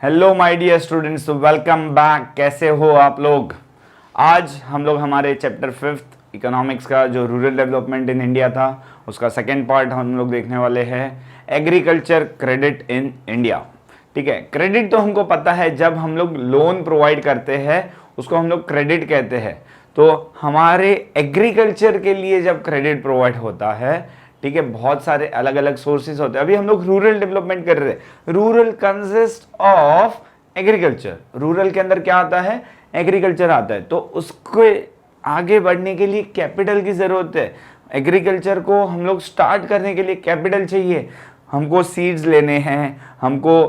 Hello my dear students, welcome back. कैसे हो आप लोग? आज हम लोग हमारे चैप्टर 5 इकोनॉमिक्स का जो रूरल डेवलपमेंट इन इंडिया था उसका सेकेंड पार्ट हम लोग देखने वाले हैं, एग्रीकल्चर क्रेडिट इन इंडिया। ठीक है, क्रेडिट तो हमको पता है, जब हम लोग लोन प्रोवाइड करते हैं उसको हम लोग क्रेडिट कहते हैं। तो हमारे एग्रीकल्चर के लिए जब क्रेडिट प्रोवाइड होता है, ठीक है, बहुत सारे अलग अलग सोर्सेज होते हैं। अभी हम लोग रूरल डेवलपमेंट कर रहे हैं। Rural consist of agriculture. Rural के अंदर क्या आता है? एग्रीकल्चर आता है। तो उसको आगे बढ़ने के लिए कैपिटल की जरूरत है। एग्रीकल्चर को हम लोग स्टार्ट करने के लिए कैपिटल चाहिए। हमको सीड्स लेने हैं, हमको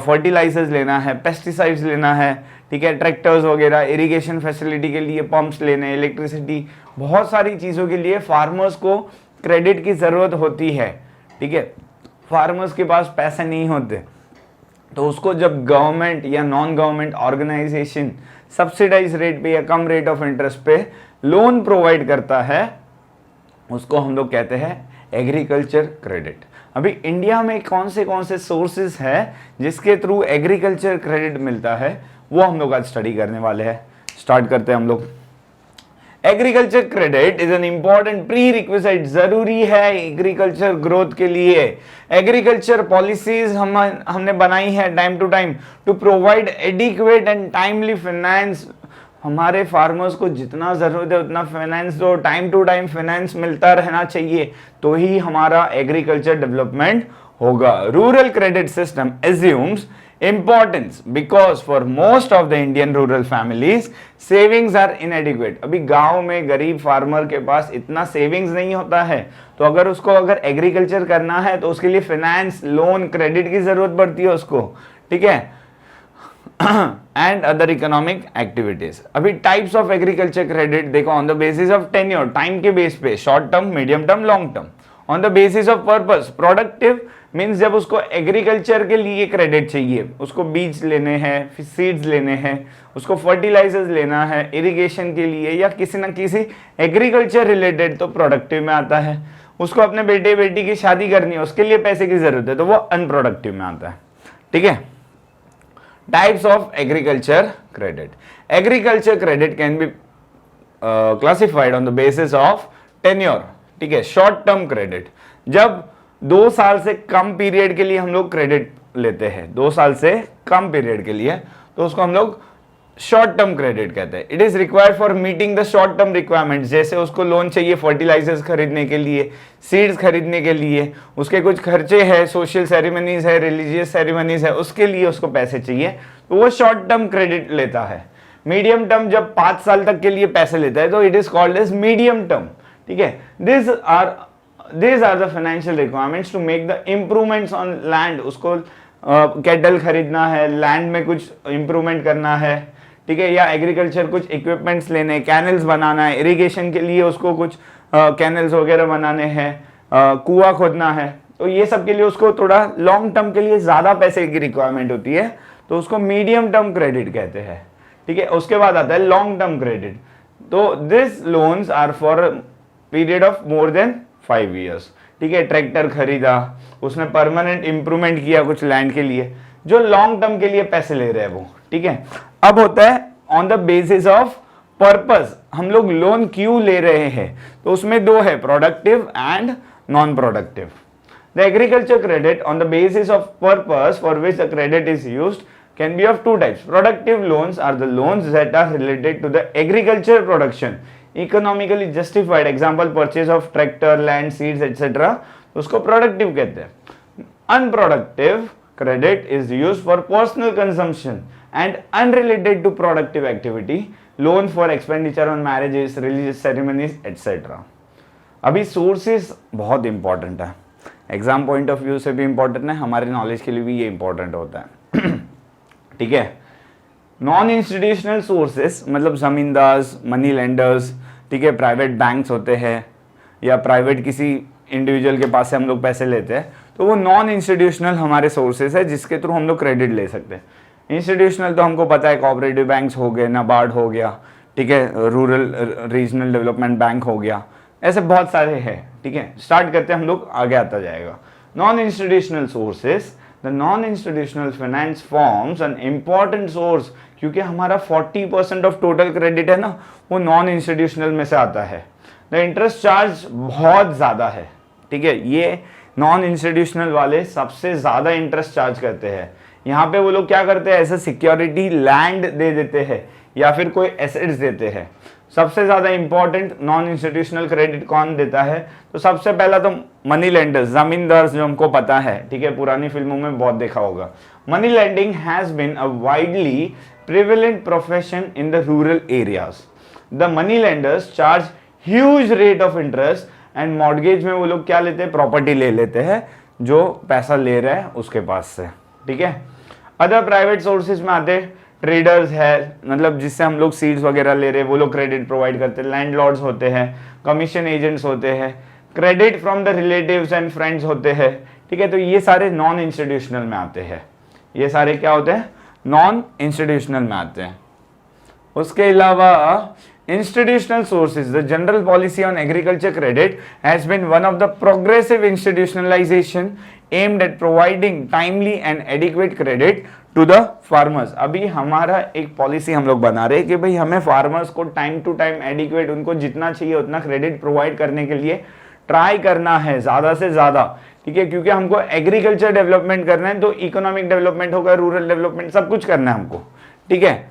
फर्टिलाइजर्स लेना है, पेस्टिसाइड्स लेना है, ठीक है, ट्रैक्टर्स वगैरह, इरिगेशन फैसिलिटी के लिए पंप्स लेने, इलेक्ट्रिसिटी, बहुत सारी चीज़ों के लिए फार्मर्स को क्रेडिट की ज़रूरत होती है। ठीक है, फार्मर्स के पास पैसे नहीं होते, तो उसको जब गवर्नमेंट या non government organisation subsidise rate पे या कम रेट ऑफ इंटरेस्ट पे लोन प्रोवाइड करता है, उसको हम लोग कहते हैं एग्रीकल्चर क्रेडिट। अभी इंडिया में कौन से सोर्सेज है जिसके थ्रू एग्रीकल्चर क्रेडिट मिलता है, वो हम लोग आज स्टडी करने वाले हैं। स्टार्ट करते हैं हम लोग। Agriculture credit is an important pre requisite, जरूरी है एग्रीकल्चर ग्रोथ के लिए। एग्रीकल्चर पॉलिसीज हमने बनाई है time to time to provide adequate and timely finance. हमारे फार्मर्स को जितना जरूरत है उतना फाइनेंस दो, टाइम टू टाइम फाइनेंस मिलता रहना चाहिए, तो ही हमारा एग्रीकल्चर डेवलपमेंट होगा। Rural credit system assumes importance because for most of the Indian rural families savings are inadequate। अभी गांव में गरीब फार्मर के पास इतना सेविंग्स नहीं होता है, तो अगर एग्रीकल्चर करना है तो उसके लिए फाइनेंस, लोन, क्रेडिट की जरूरत पड़ती है उसको। ठीक है, एंड अदर इकोनॉमिक एक्टिविटीज। अभी टाइप्स ऑफ एग्रीकल्चर क्रेडिट देखो, on the basis of tenure, time के बेस पे, short term, medium term, long term. On the basis of purpose, productive means जब उसको एग्रीकल्चर के लिए क्रेडिट चाहिए, उसको बीज लेने हैं, फिर सीड्स लेने हैं, उसको फर्टिलाइजर्स लेना है इरिगेशन के लिए या किसी ना किसी एग्रीकल्चर रिलेटेड, तो प्रोडक्टिव में आता है। उसको अपने बेटे बेटी की शादी करनी है, उसके लिए पैसे की जरूरत है, तो वो अनप्रोडक्टिव में आता है। ठीक है, types of agriculture credit. Agriculture credit can be classified on the basis of tenure. ठीक है, शॉर्ट टर्म क्रेडिट, जब 2 साल से कम पीरियड के लिए हम लोग क्रेडिट लेते हैं, 2 साल से कम पीरियड के लिए, तो उसको हम लोग शॉर्ट टर्म क्रेडिट कहते हैं। It is required for meeting the short term requirements. जैसे उसको लोन चाहिए फर्टिलाइजर्स खरीदने के लिए, सीड्स खरीदने के लिए, उसके कुछ खर्चे हैं, सोशल सेरेमनीज है, रिलीजियस सेरेमनीज है, उसके लिए उसको पैसे चाहिए, तो वो शॉर्ट टर्म क्रेडिट लेता है। मीडियम टर्म जब 5 साल तक के लिए पैसे लेता है, तो it is called as medium term. ठीक है, These are the financial requirements to make the improvements on land। उसको कैटल खरीदना है, लैंड में कुछ इंप्रूवमेंट करना है, ठीक है, या एग्रीकल्चर कुछ इक्विपमेंट्स लेने, कैनल्स बनाना है, इरिगेशन के लिए उसको कुछ कैनल्स वगैरह बनाने हैं, कुआं खोदना है, तो ये सब के लिए उसको थोड़ा लॉन्ग टर्म के लिए ज्यादा पैसे की रिक्वायरमेंट होती है, तो उसको मीडियम टर्म क्रेडिट कहते हैं। ठीक है, उसके बाद आता है लॉन्ग टर्म क्रेडिट। तो this loans are for period of more than 5 years। ठीक है, ट्रैक्टर खरीदा, उसने परमानेंट इंप्रूवमेंट किया कुछ लैंड के लिए, जो लॉन्ग टर्म के लिए पैसे ले रहे हैं वो। ठीक है, अब होता है on the basis of purpose, हम लोग लोन क्यों ले रहे हैं, तो उसमें 2 है, productive and non productive. The agriculture credit on the basis of purpose for which the credit is used can be of 2 types। Productive loans are the loans that are related to the agriculture production, economically justified, example purchase of tractor, land, seeds, etc, उसको productive कहते हैं। Unproductive credit is used for personal consumption and unrelated to productive activity, loan for expenditure on marriages, religious ceremonies, etc। अभी sources बहुत important है, exam point of view से भी important है, हमारे नॉलेज के लिए भी ये इंपॉर्टेंट होता है। ठीक है, नॉन इंस्टीट्यूशनल सोर्सेस मतलब जमींदार्स, मनी लेंडर्स, ठीक है, प्राइवेट बैंक्स होते हैं या प्राइवेट किसी इंडिविजुअल के पास से हम लोग पैसे लेते हैं, तो वो नॉन इंस्टीट्यूशनल हमारे सोर्सेस है जिसके थ्रू हम लोग क्रेडिट ले सकते हैं। इंस्टीट्यूशनल तो हमको पता है, कोऑपरेटिव बैंक्स हो गए, नाबार्ड हो गया, ठीक है, रूरल रीजनल डेवलपमेंट बैंक हो गया, ऐसे बहुत सारे हैं। ठीक है, स्टार्ट करते हैं हम लोग, आगे आता जाएगा। Non institutional sources the non institutional finance forms an important source, क्योंकि हमारा 40% ऑफ टोटल क्रेडिट है ना, वो नॉन इंस्टीट्यूशनल में से आता है। द इंटरेस्ट चार्ज बहुत ज़्यादा है, ठीक है, ये नॉन इंस्टीट्यूशनल वाले सबसे ज़्यादा इंटरेस्ट चार्ज करते हैं। यहाँ पे वो लोग क्या करते हैं, ऐसे सिक्योरिटी लैंड दे देते हैं या फिर कोई एसेट्स देते हैं। सबसे ज़्यादा इंपॉर्टेंट नॉन इंस्टीट्यूशनल क्रेडिट कौन देता है, तो सबसे पहला तो मनी लेंडर्स, जमींदार, जो हमको पता है, ठीक है, पुरानी फिल्मों में बहुत देखा होगा। Money lending has been a widely prevalent profession in the rural areas. The money lenders charge huge rate of interest and mortgage में वो लोग क्या लेते हैं, प्रॉपर्टी ले लेते हैं जो पैसा ले रहे हैं उसके पास से, ठीक है। अदर प्राइवेट सोर्सेज में आते हैं, ट्रेडर्स है, मतलब जिससे हम लोग सीड्स वगैरह ले रहे हैं वो लोग क्रेडिट प्रोवाइड करते हैं। लैंडलॉर्ड्स होते हैं, कमीशन एजेंट्स होते हैं, credit from the relatives and friends होते हैं, ठीक है। तो ये सारे नॉन इंस्टीट्यूशनल में आते हैं, ये सारे क्या होते हैं, नॉन इंस्टीट्यूशनल में आते हैं। उसके अलावा institutional sources, the general policy on agriculture credit has been one of the progressive institutionalization aimed at providing timely and adequate credit to the farmers। अभी हमारा एक पॉलिसी हम लोग बना रहे हैं कि भाई हमें फार्मर्स को टाइम टू टाइम एडिक्वेट, उनको जितना चाहिए उतना क्रेडिट प्रोवाइड करने के लिए ट्राई करना है ज़्यादा से ज़्यादा, ठीक है, क्योंकि हमको एग्रीकल्चर डेवलपमेंट करना है, तो इकोनॉमिक डेवलपमेंट होगा, रूरल डेवलपमेंट, सब कुछ करना है हमको, ठीक है।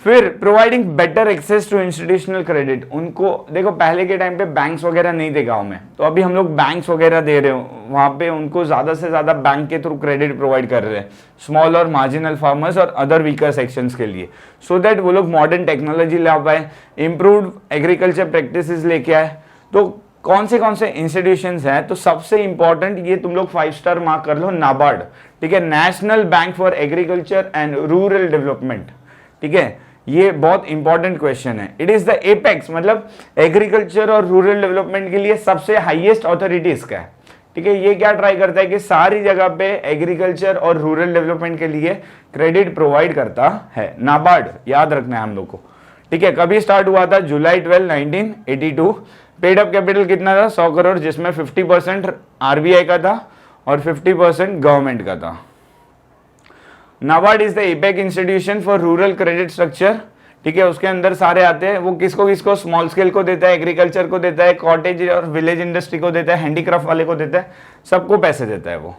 फिर providing better access to institutional credit, उनको देखो पहले के टाइम पे बैंक्स वगैरह नहीं थे गांव में, तो अभी हम लोग बैंक्स वगैरह दे रहे हो, वहां पे उनको ज्यादा से ज्यादा बैंक के थ्रू क्रेडिट प्रोवाइड कर रहे हैं स्मॉल और मार्जिनल फार्मर्स और अदर वीकर सेक्शंस के लिए, सो दैट वो लोग मॉडर्न टेक्नोलॉजी ला पाए, इम्प्रूव्ड एग्रीकल्चर प्रैक्टिसेस लेके आए। तो कौन से इंस्टीट्यूशंस हैं, तो सबसे इंपॉर्टेंट ये तुम लोग 5 स्टार मार्क कर लो, नाबार्ड, ठीक है, national bank for agriculture and rural development, ठीक है, ये बहुत इंपॉर्टेंट क्वेश्चन है। इट इज द एपेक्स, मतलब एग्रीकल्चर और रूरल डेवलपमेंट के लिए सबसे हाईएस्ट अथॉरिटी इसका है, ठीक है। ये क्या ट्राई करता है कि सारी जगह पे एग्रीकल्चर और रूरल डेवलपमेंट के लिए क्रेडिट प्रोवाइड करता है, नाबार्ड, याद रखना है हम लोग को, ठीक है। कभी स्टार्ट हुआ था, जुलाई 12, 1982। पेड अप कैपिटल कितना था, 100 करोड़, जिसमें 50% आरबीआई का था और 50% गवर्नमेंट का था। NABARD is the APEC institution for rural credit structure, ठीक है, उसके अंदर सारे आते हैं। वो किसको किसको, स्मॉल स्केल को देता है, एग्रीकल्चर को देता है, कॉटेज और विलेज इंडस्ट्री को देता है, हैंडीक्राफ्ट वाले को देता है, सबको पैसे देता है वो।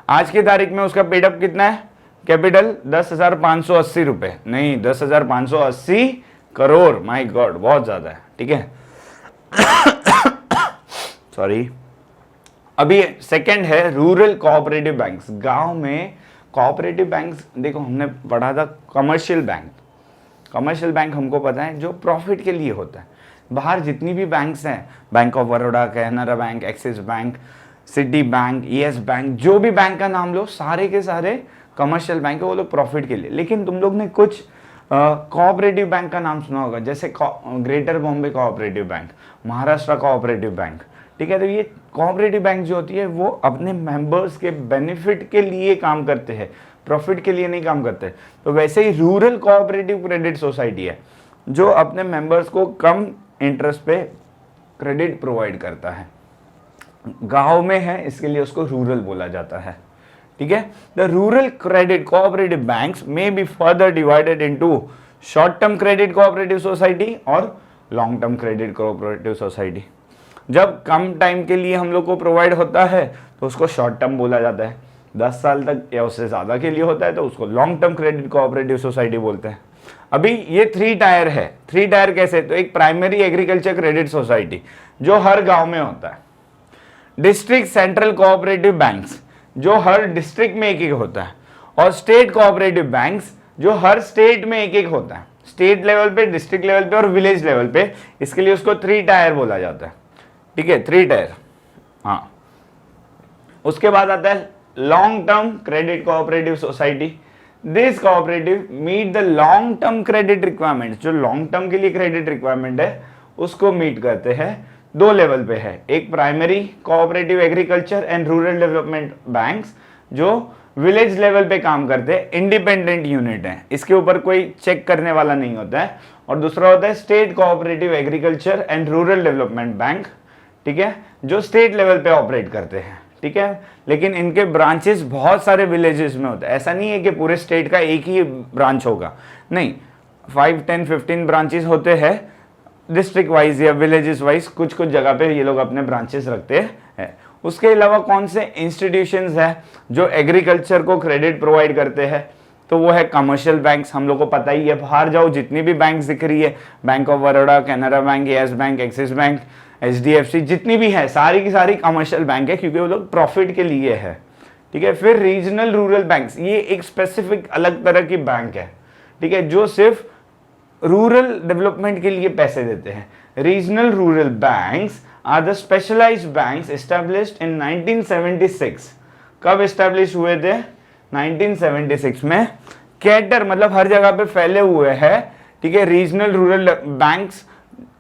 आज की तारीख में उसका पेडअप कितना है, कैपिटल 10,580 रुपए, नहीं 10,580 करोड़, माय गॉड बहुत ज्यादा है, ठीक है। सॉरी। अभी सेकंड है रूरल कोऑपरेटिव बैंक्स। गांव में कोऑपरेटिव बैंक्स, देखो हमने पढ़ा था कमर्शियल बैंक, कमर्शियल बैंक हमको पता है जो प्रॉफिट के लिए होता है। बाहर जितनी भी बैंक्स हैं, bank of Baroda, Canara bank, axis bank, city bank, yes bank, जो भी बैंक का नाम लो, सारे के सारे कमर्शियल बैंक है, वो लोग प्रॉफिट के लिए। लेकिन तुम लोग ने कुछ कोऑपरेटिव बैंक का नाम सुना होगा, जैसे greater Bombay cooperative bank, Maharashtra cooperative bank, ठीक है। तो ये कोऑपरेटिव बैंक जो होती है वो अपने मेंबर्स के बेनिफिट के लिए काम करते हैं, प्रॉफिट के लिए नहीं काम करते। तो वैसे ही रूरल कोऑपरेटिव क्रेडिट सोसाइटी है जो अपने मेंबर्स को कम इंटरेस्ट पे क्रेडिट प्रोवाइड करता है। गांव में है इसके लिए उसको रूरल बोला जाता है, ठीक है। The rural credit cooperative banks may be further divided into short term credit cooperative society और long term credit cooperative society. जब कम टाइम के लिए हम लोग को प्रोवाइड होता है तो उसको शॉर्ट टर्म बोला जाता है, 10 साल तक या उससे ज़्यादा के लिए होता है तो उसको long term credit cooperative society बोलते हैं। अभी ये 3 टायर है। 3 टायर कैसे, तो एक प्राइमरी एग्रीकल्चर क्रेडिट सोसाइटी जो हर गांव में होता है, डिस्ट्रिक्ट सेंट्रल कोऑपरेटिव बैंक्स जो हर डिस्ट्रिक्ट में एक एक होता है, और स्टेट कोऑपरेटिव बैंक्स जो हर स्टेट में एक एक होता है, स्टेट लेवल पे, डिस्ट्रिक्ट लेवल पे और विलेज लेवल पे। इसके लिए उसको 3 टायर बोला जाता है, ठीक है, 3 टायर। हाँ, उसके बाद आता है long term credit cooperative society. This cooperative meet the long term credit requirement, जो लॉन्ग टर्म के लिए क्रेडिट रिक्वायरमेंट है उसको मीट करते हैं। 2 लेवल पे है, एक primary cooperative agriculture and rural development banks जो विलेज लेवल पे काम करते हैं, इंडिपेंडेंट यूनिट है, इसके ऊपर कोई चेक करने वाला नहीं होता है। और दूसरा होता है state cooperative agriculture and rural development bank, ठीक है, जो स्टेट लेवल पे ऑपरेट करते हैं, ठीक है, लेकिन इनके ब्रांचेस बहुत सारे विलेजेस में होते हैं। ऐसा नहीं है कि पूरे स्टेट का एक ही ब्रांच होगा, नहीं, 5, 10, 15 ब्रांचेस होते हैं डिस्ट्रिक्ट वाइज या विलेजेस वाइज, कुछ कुछ जगह पे ये लोग अपने ब्रांचेस रखते हैं। उसके अलावा कौन से इंस्टीट्यूशंस है जो एग्रीकल्चर को क्रेडिट प्रोवाइड करते हैं, तो वो है कमर्शियल बैंक्स। हम लोग को पता ही है, बाहर जाओ जितनी भी बैंक्स दिख रही है, bank of Baroda, Canara bank, yes bank, axis bank, HDFC, जितनी भी है सारी की सारी कमर्शियल बैंक है, क्योंकि वो लोग प्रॉफिट के लिए है, ठीक है। फिर रीजनल रूरल बैंक्स, ये एक स्पेसिफिक अलग तरह की बैंक है, ठीक है, जो सिर्फ रूरल डेवलपमेंट के लिए पैसे देते हैं। Regional rural banks are the specialised banks established in 1976। कब एस्टैब्लिश हुए थे? 1976 में। कैटर मतलब हर जगह पे फैले हुए हैं, ठीक है, regional rural banks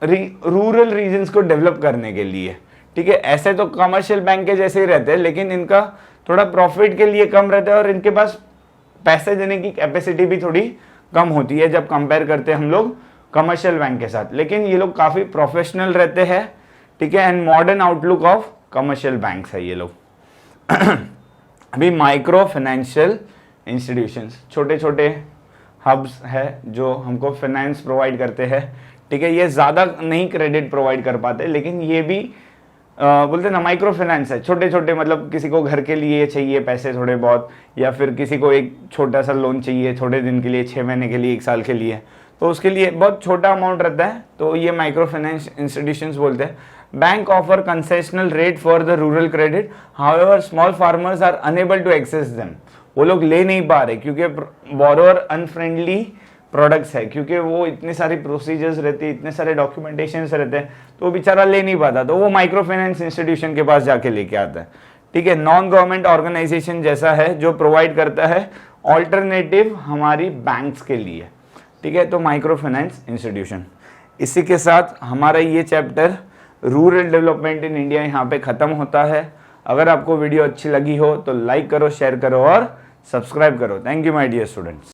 rural regions को डेवलप करने के लिए, ठीक है। ऐसे तो कमर्शियल बैंक के जैसे ही रहते हैं, लेकिन इनका थोड़ा प्रॉफिट के लिए कम रहता है और इनके पास पैसे देने की कैपेसिटी भी थोड़ी कम होती है जब कंपेयर करते हैं हम लोग कमर्शियल बैंक के साथ। लेकिन ये लोग काफी प्रोफेशनल रहते हैं, ठीक है, and modern outlook of commercial banks है ये लोग। अभी माइक्रो फाइनेंशियल इंस्टीट्यूशंस, छोटे छोटे हब्स है जो हमको फाइनेंस प्रोवाइड करते हैं, ठीक है। ये ज़्यादा नहीं क्रेडिट प्रोवाइड कर पाते, लेकिन ये भी बोलते ना माइक्रो फाइनेंस है, छोटे छोटे, मतलब किसी को घर के लिए चाहिए पैसे थोड़े बहुत, या फिर किसी को एक छोटा सा लोन चाहिए थोड़े दिन के लिए, 6 महीने के लिए, 1 साल के लिए, तो उसके लिए बहुत छोटा अमाउंट रहता है, तो ये माइक्रो फाइनेंस इंस्टीट्यूशंस बोलते हैं। Bank offer concessional rate for the rural credit, however small farmers are unable to access them. वो लोग ले नहीं पा रहे क्योंकि बोरोअर अनफ्रेंडली प्रोडक्ट्स है, क्योंकि वो इतनी सारी प्रोसीजर्स रहती है, इतने सारे डॉक्यूमेंटेशंस रहते हैं, तो वो बेचारा ले नहीं पाता, तो वो माइक्रो फाइनेंस इंस्टीट्यूशन के पास जाके लेके आता है, ठीक है। नॉन गवर्नमेंट ऑर्गेनाइजेशन जैसा है जो प्रोवाइड करता है ऑल्टरनेटिव हमारी बैंक्स के लिए, ठीक है, तो माइक्रो फाइनेंस इंस्टीट्यूशन। इसी के साथ हमारा ये chapter rural development in India यहाँ पे खत्म होता है। अगर आपको वीडियो अच्छी लगी हो तो लाइक करो, शेयर करो और सब्सक्राइब करो। Thank you my dear students.